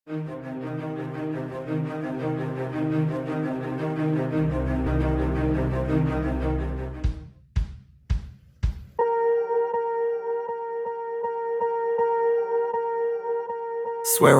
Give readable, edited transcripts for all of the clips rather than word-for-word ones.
Swear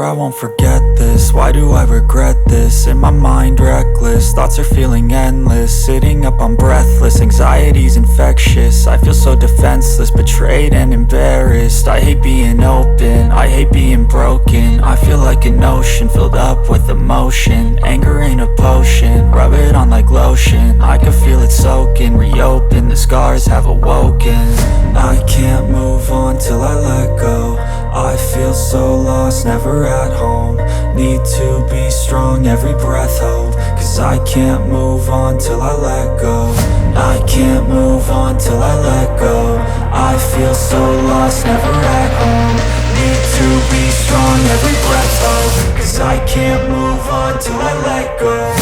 I won't forget this, why do I regret this? In my mind reckless, thoughts are feeling endless. Sitting up, I'm breathless, anxiety's infectious. I feel so defenseless, betrayed and embarrassed. I hate being open, I hate being broken. I feel like an ocean filled up with emotion. Anger ain't a potion, rub it on like lotion. I can feel it soaking, reopen, the scars have awoken. I can't move on till I let go. I feel so lost, never at home. Need to be strong, every breath hope. Cause I can't move on till I let go. I can't move on till I let go. I feel so lost, never at home. Need to be strong, every breath hope. Cause I can't move on till I let go.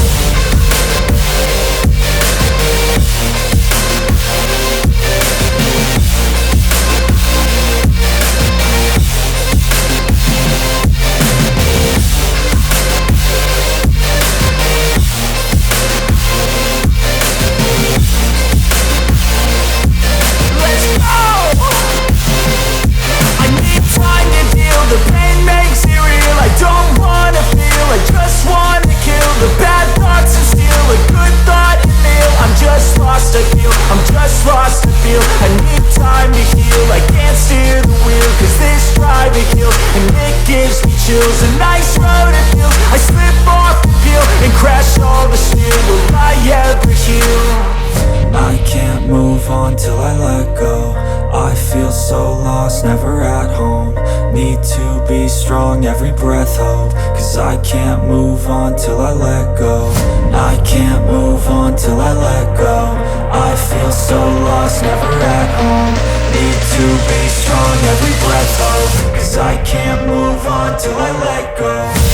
The pain makes it real, I don't wanna feel, I just wanna kill the bad thoughts and steal a good thought and feel. I'm just lost, I feel, I'm just lost, I feel. I need time to heal, I can't steer the wheel. Cause this drive it kills, and it gives me chills. A nice road it feels, I slip off the peel and crash all the steel. Will I ever heal? I can't move on till I let go. I feel so lost, never at home. Need to be strong, every breath hope. Cause I can't move on till I let go. I can't move on till I let go. I feel so lost, never at home. Need to be strong, every breath hope. Cause I can't move on till I let go.